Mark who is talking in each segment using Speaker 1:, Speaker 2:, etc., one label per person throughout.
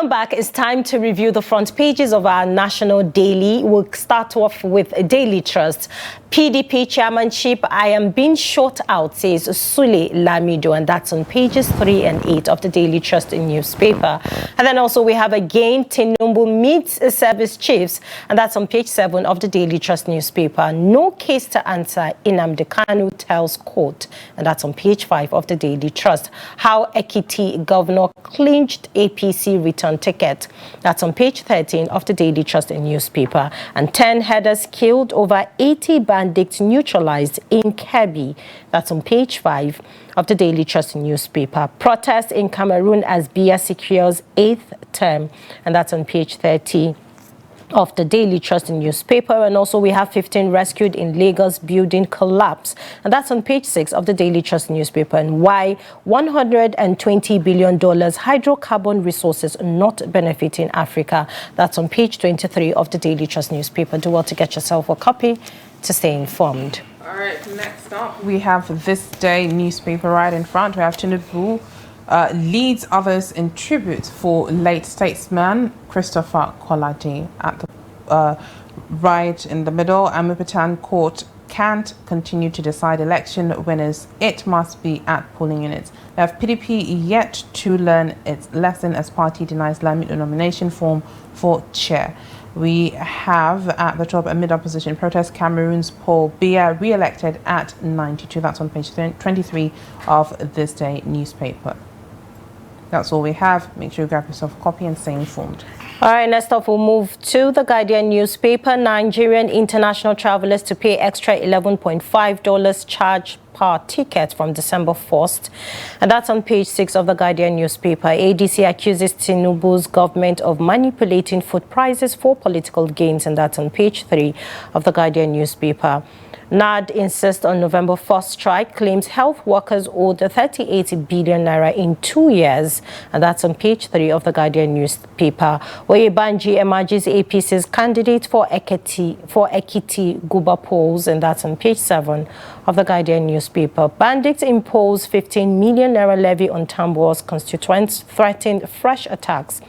Speaker 1: Welcome back. It's time to review the front pages of our national daily. We'll start off with Daily Trust. PDP Chairmanship, I am being shot out, says Sule Lamido, and that's on pages 3 and 8 of the Daily Trust newspaper. And then also we have again, Tinubu meets service chiefs, and that's on page 7 of the Daily Trust newspaper. No case to answer, Nnamdi Kanu tells court, and that's on page 5 of the Daily Trust. How Ekiti governor clinched APC return ticket. That's on page 13 of the Daily Trust newspaper. And 10 headers killed, over 80 bandits neutralized in Kebbi. That's on page 5 of the Daily Trust newspaper. Protest in Cameroon as Biya secures 8th term. And that's on page 30 of the Daily Trust newspaper. And also we have 15 rescued in Lagos building collapse, and that's on page 6 of the Daily Trust newspaper. And why $120 billion hydrocarbon resources not benefiting Africa. That's on page 23 of the Daily Trust newspaper. Do well to get yourself a copy to stay informed.
Speaker 2: All right, next up we have This Day newspaper right in front. We have Tinubu leads others in tribute for late statesman Christopher Kolade. At the right in the middle, Amupatan Court can't continue to decide election winners. It must be at polling units. We have PDP yet to learn its lesson as party denies Lamido nomination form for chair. We have at the top amid opposition protest, Cameroon's Paul Biya re-elected at 92. That's on page 23 of This Day newspaper. That's all we have. Make sure you grab yourself a copy and stay informed.
Speaker 1: All right, next up, we'll move to the Guardian newspaper. Nigerian international travelers to pay extra $11.5 charge per ticket from December 1st. And that's on page 6 of the Guardian newspaper. ADC accuses Tinubu's government of manipulating food prices for political gains. And that's on page 3 of the Guardian newspaper. NAD insists on November 1st strike, claims health workers owed 38 billion naira in 2 years. And that's on page 3 of the Guardian newspaper. Oyebanji emerges APC's candidate for Ekiti Guba polls. And that's on page 7 of the Guardian newspaper. Bandits impose 15 million naira levy on Tambuwal's constituents, threatened fresh attacks.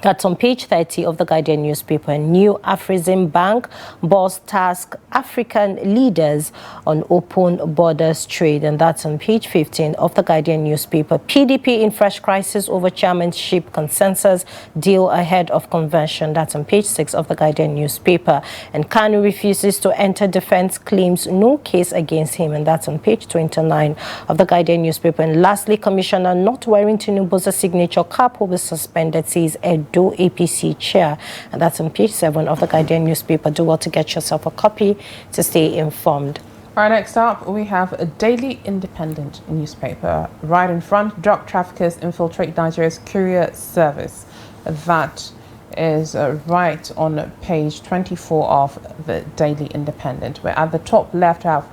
Speaker 1: That's on page 30 of the Guardian newspaper. New Afrexim Bank boss task African leaders on open borders trade. And that's on page 15 of the Guardian newspaper. PDP in fresh crisis over chairmanship consensus deal ahead of convention. That's on page 6 of the Guardian newspaper. And Kanu refuses to enter defense, claims no case against him. And that's on page 29 of the Guardian newspaper. And lastly, Commissioner not wearing Tinubu's signature cap will be suspended, says Edo APC chair. And that's on page 7 of the Guardian newspaper. Do well to get yourself a copy to stay informed.
Speaker 2: All right, next up we have a Daily Independent newspaper. Right in front, drug traffickers infiltrate Nigeria's courier service. That is right on page 24 of the Daily Independent. We're at the top left have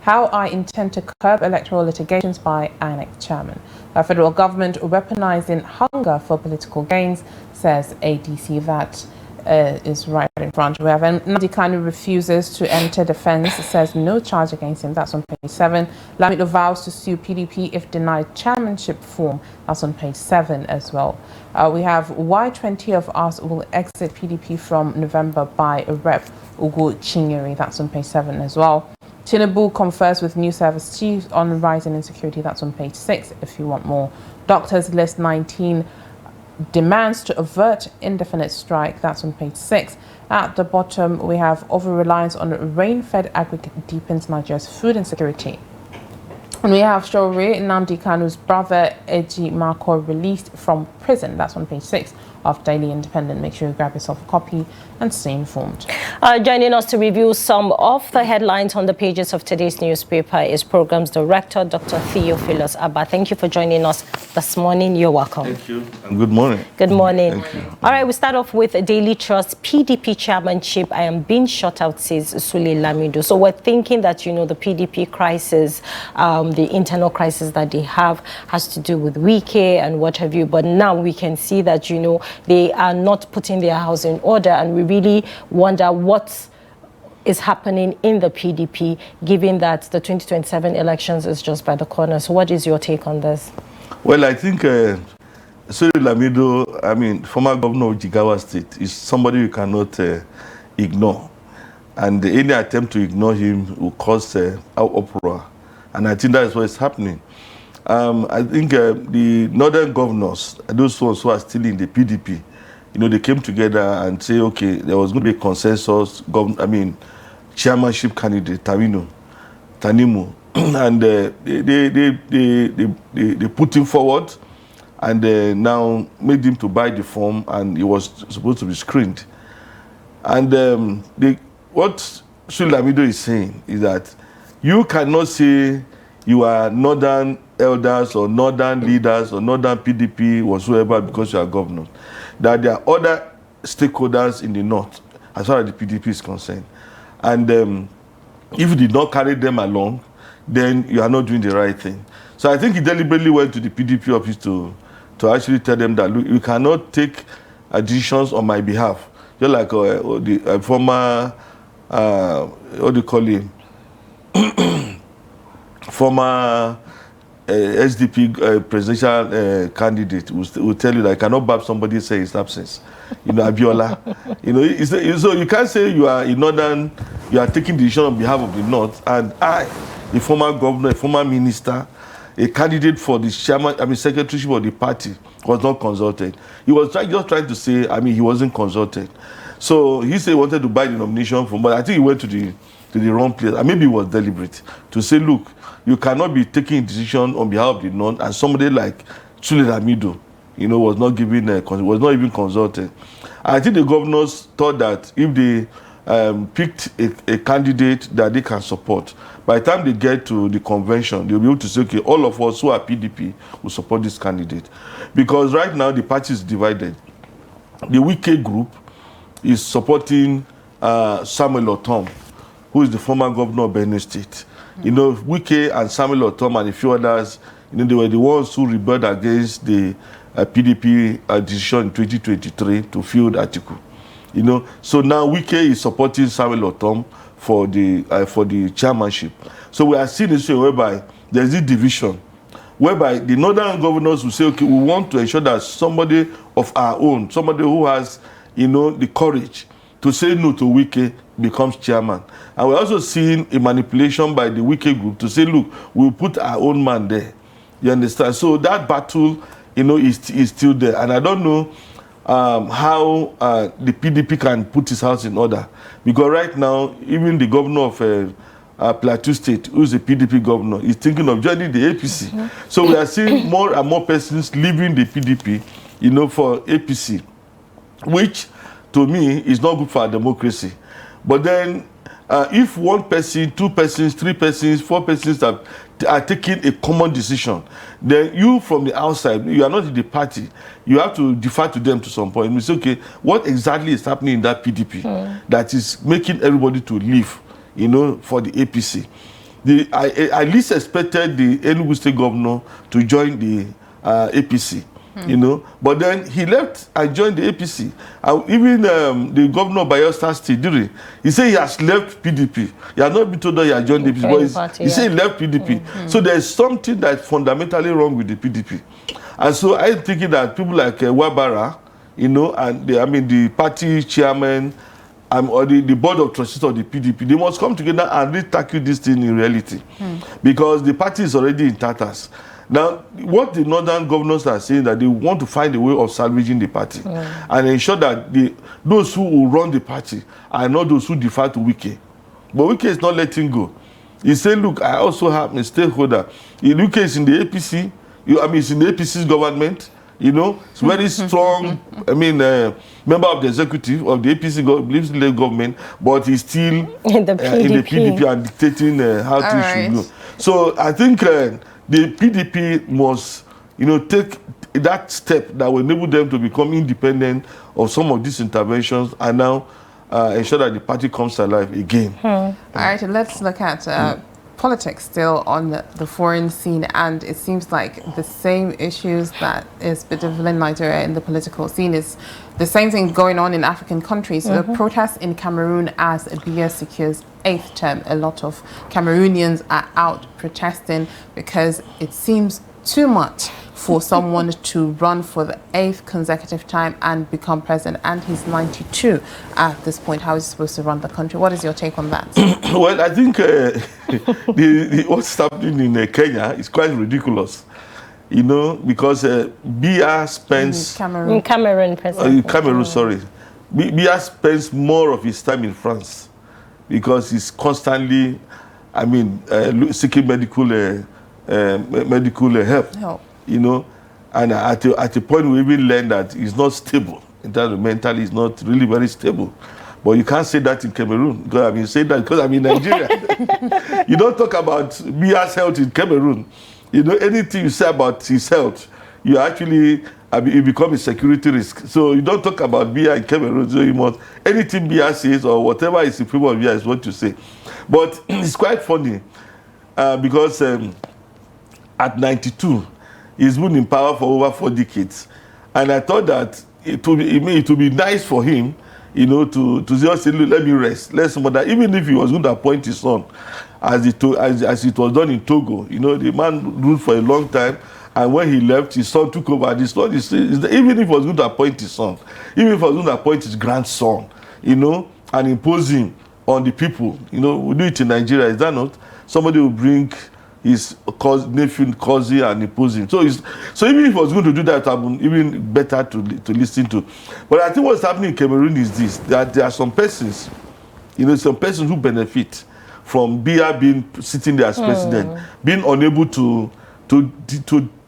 Speaker 2: how I intend to curb electoral litigations by INEC chairman. The federal government weaponizing hunger for political gains, says ADC. That is right in front. We have Nnamdi Kanu refuses to enter defense, says no charge against him. That's on page 7. Lamido vows to sue PDP if denied chairmanship form. That's on page 7 as well. We have why 20 of us will exit PDP from November by Rep Ugo Chinyere. That's on page 7 as well. Tinubu confers with new service chiefs on rising insecurity. That's on page 6 if you want more. Doctors list 19 demands to avert indefinite strike. That's on page 6. At the bottom, we have over-reliance on rain-fed agriculture deepens Nigeria's food insecurity. And we have Sure Nnamdi Kanu's brother, Eji Marco, released from prison. That's on page 6 of Daily Independent. Make sure you grab yourself a copy and stay informed.
Speaker 1: Joining us to review some of the headlines on the pages of today's newspaper is Programs Director, Dr. Theophilus Abba. Thank you for joining us this morning. You're welcome.
Speaker 3: Thank you, and good morning.
Speaker 1: Good morning.
Speaker 3: Thank you.
Speaker 1: All right, we start off with a Daily Trust PDP chairmanship. I am being shut out, says Sule Lamido. So we're thinking that, you know, the PDP crisis, the internal crisis that they have has to do with Wike and what have you. But now we can see that, you know, they are not putting their house in order, and we really wonder what is happening in the PDP, given that the 2027 elections is just by the corner. So what is your take on this?
Speaker 3: Well, I think Sule Lamido, I mean, former governor of Jigawa State, is somebody you cannot ignore. And any attempt to ignore him will cause uproar. And I think that is what is happening. I think the northern governors, those ones who are still in the PDP, they came together and say, okay, there was going to be a consensus, chairmanship candidate, Tanimu, and they put him forward, and now made him to buy the form, and he was supposed to be screened. And what Sule Lamido is saying is that you cannot say you are northern elders or northern leaders or northern PDP whatsoever because you are governor. That there are other stakeholders in the north as far as the PDP is concerned. And if you did not carry them along, then you are not doing the right thing. So I think he deliberately went to the PDP office to actually tell them that, look, you cannot take decisions on my behalf. Just like the former, what do you call him? Former SDP presidential candidate will tell you that I cannot bab somebody say his absence. Abiola. So you can't say you are in northern, you are taking decision on behalf of the north, and I, the former governor, a former minister, a candidate for the secretaryship of the party, was not consulted. He was just trying to say, he wasn't consulted. So he said he wanted to buy the nomination from, but I think he went to the wrong place. And maybe it was deliberate to say, look, you cannot be taking a decision on behalf of the north, and somebody like Sule Lamido, was not given was not even consulted. I think the governors thought that if they picked a candidate that they can support, by the time they get to the convention, they'll be able to say, okay, all of us who are PDP will support this candidate. Because right now the party is divided. The Wike group is supporting Samuel Otom, who is the former governor of Benue State. Wike and Samuel Otom and a few others, they were the ones who rebelled against the PDP decision in 2023 to field Atiku. So now Wike is supporting Samuel Otom for the chairmanship. So we are seeing this way whereby there is this division, whereby the northern governors will say, okay, we want to ensure that somebody of our own, somebody who has, the courage to say no to Wike becomes chairman. And we're also seeing a manipulation by the Wike group to say, look, we'll put our own man there. You understand? So that battle, is still there. And I don't know how the PDP can put his house in order. Because right now, even the governor of Plateau State, who is a PDP governor, is thinking of joining the APC. Mm-hmm. So we are seeing more and more persons leaving the PDP, for APC, which to me is not good for our democracy. But then, if one person, two persons, three persons, four persons are taking a common decision, then you from the outside, you are not in the party, you have to defer to them to some point. We say, okay, what exactly is happening in that PDP that is making everybody to leave, for the APC? I least expected the Enugu State governor to join the APC. But then he left and joined the APC. Even the governor of Bayelsa State, he said he has left PDP. He has not been told that he has joined the APC, but he said he left PDP. So there's something that's fundamentally wrong with the PDP. And so I'm thinking that people like Wabara, and the party chairman, or the board of trustees of the PDP, they must come together and really tackle this thing in reality. Because the party is already in tatters. Now, what the northern governors are saying that they want to find a way of salvaging the party and ensure that those who will run the party are not those who defer to Wike. But Wike is not letting go. He said, look, I also have a stakeholder. Wike is in the APC. It's in the APC's government. It's very strong, member of the executive of the APC government, but he's still in the PDP and dictating how things should go. So I think the PDP must, take that step that will enable them to become independent of some of these interventions and now ensure that the party comes alive again.
Speaker 2: All right, let's look at politics still on the foreign scene, and it seems like the same issues that is bedeviling Nigeria in the political scene is the same thing going on in African countries. The protests in Cameroon as Biya secures 8th term. A lot of Cameroonians are out protesting because it seems too much for someone to run for the 8th consecutive time and become president? And he's 92 at this point. How is he supposed to run the country? What is your take on that?
Speaker 3: Well, I think what's happening in Kenya is quite ridiculous. You know, because Biya spends...
Speaker 1: In Cameroon, President.
Speaker 3: Cameroon, sorry. Biya spends more of his time in France because he's constantly, I mean, seeking medical help. You know, and at a point we even learned that he's not stable. In terms of mentally, he's not really very stable. But you can't say that in Cameroon. Because I mean, say that because I'm in Nigeria. You don't talk about Biya's health in Cameroon. You know, anything you say about his health, you actually, I mean, it becomes a security risk. So you don't talk about Biya in Cameroon. So you must, anything Biya says or whatever is in favor of Biya is what you say. But it's quite funny because at 92, he's been in power for over 4 decades. And I thought that it would be nice for him, you know, to just say, look, let me rest. Let somebody, even if he was going to appoint his son, as it was done in Togo. You know, the man ruled for a long time, and when he left, his son took over. His son even if he was going to appoint his son, even if he was going to appoint his grandson, you know, and impose him on the people, you know, we do it in Nigeria, is that not? Somebody will bring his nephew, cousin, and impose him. So even if he was going to do that, it would be even better to listen to. But I think what's happening in Cameroon is this, that there are some persons, you know, some persons who benefit from Biya being sitting there as president, being unable to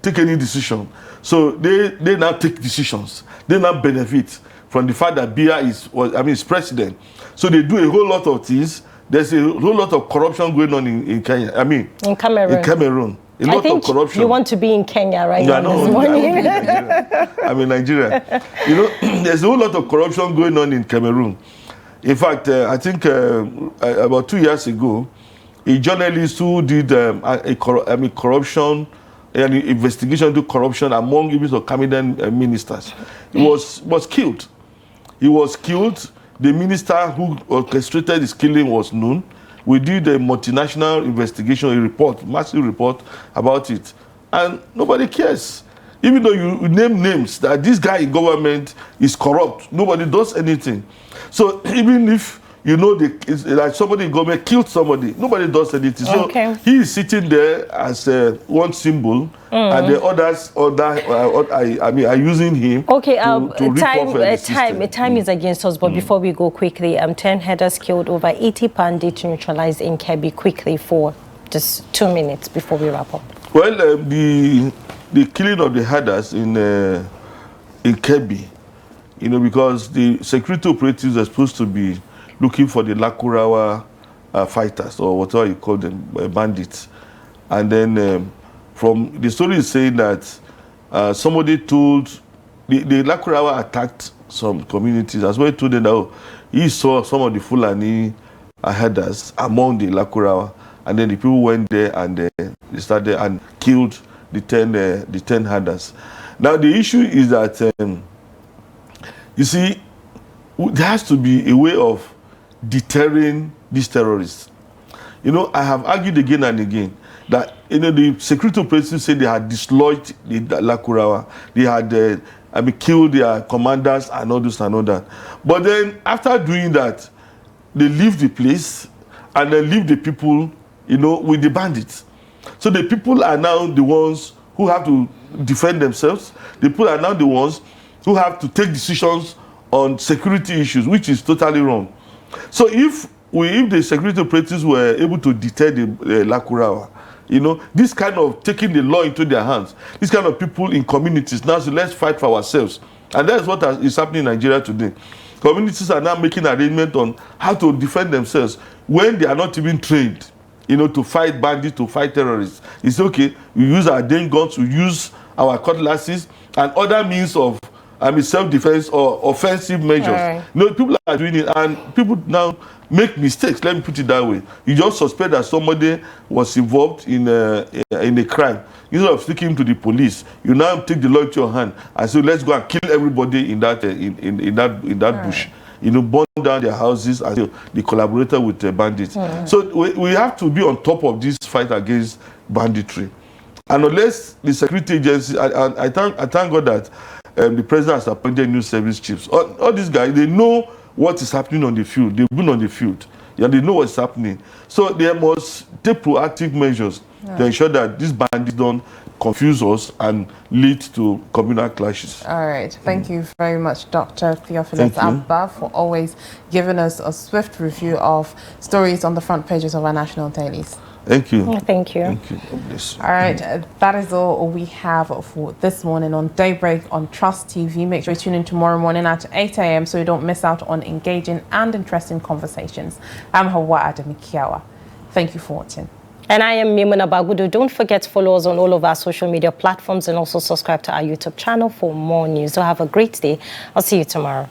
Speaker 3: take any decision. So they now take decisions. They now benefit from the fact that Biya is president. So they do a whole lot of things. There's a whole lot of corruption going on in Kenya. I mean, in Cameroon. A lot of corruption.
Speaker 1: You want to be in Kenya right now this morning.
Speaker 3: I'm in Nigeria. You know, there's a whole lot of corruption going on in Cameroon. In fact, I think about 2 years ago, a journalist who did corruption, an investigation into corruption among even some Cameroon ministers, he was killed. He was killed. The minister who orchestrated his killing was known. We did a multinational investigation, a report, massive report about it, and nobody cares. Even though you name names that this guy in government is corrupt, nobody does anything. So even if you know like somebody in government killed somebody, nobody does anything. So he is sitting there as one symbol, and the others are using him to rip off the system.
Speaker 1: Time is against us, but before we go quickly, 10 headers killed, over 80 bandits neutralized in Kebbi. Quickly for just 2 minutes before we wrap up.
Speaker 3: Well, the killing of the herders in Kebbi, you know, because the security operatives are supposed to be looking for the Lakurawa fighters, or whatever you call them, bandits. And then from the story is saying that somebody told, the Lakurawa attacked some communities. As well, told them that he saw some of the Fulani herders among the Lakurawa. And then the people went there and they started and killed the 10 herders. Now the issue is that you see, there has to be a way of deterring these terrorists. You know, I have argued again and again that, you know, the security operatives said they had dislodged the Lakurawa, they had killed their commanders and all this and all that. But then after doing that, they leave the place and they leave the people, you know, with the bandits. So the people are now the ones who have to defend themselves. The people are now the ones who have to take decisions on security issues, which is totally wrong. So if the security operatives were able to deter the Lakurawa, you know, this kind of taking the law into their hands, this kind of people in communities, now so let's fight for ourselves. And that's what is happening in Nigeria today. Communities are now making arrangements on how to defend themselves when they are not even trained, you know, to fight bandits, to fight terrorists. It's okay, we use our Dane guns, we use our cutlasses and other means of self-defense or offensive measures. Right. You know, people are doing it, and people now make mistakes. Let me put it that way. You just suspect that somebody was involved in a crime. Instead of speaking to the police, you now take the law into your hand and say, "Let's go and kill everybody in that right. bush." You know, burn down their houses and they collaborated with the bandits. So we have to be on top of this fight against banditry. And unless the security agency, I thank God that the president has appointed new service chiefs. All these guys, they know what is happening on the field. They've been on the field. Yeah, they know what's happening. So they must take proactive measures to ensure that these bandits don't confuse us and lead to communal clashes.
Speaker 2: All right. Thank you very much, Dr. Theophilus Abba, for always giving us a swift review of stories on the front pages of our national dailies.
Speaker 3: Thank you.
Speaker 1: Thank you.
Speaker 3: Thank you. God bless you.
Speaker 2: All right, that is all we have for this morning on Daybreak on Trust TV. Make sure you tune in tomorrow morning at 8 a.m. so you don't miss out on engaging and interesting conversations. I'm Hawa Ademikiawa. Thank you for watching.
Speaker 1: And I am Mimuna Bagudu. Don't forget to follow us on all of our social media platforms and also subscribe to our YouTube channel for more news. So have a great day. I'll see you tomorrow.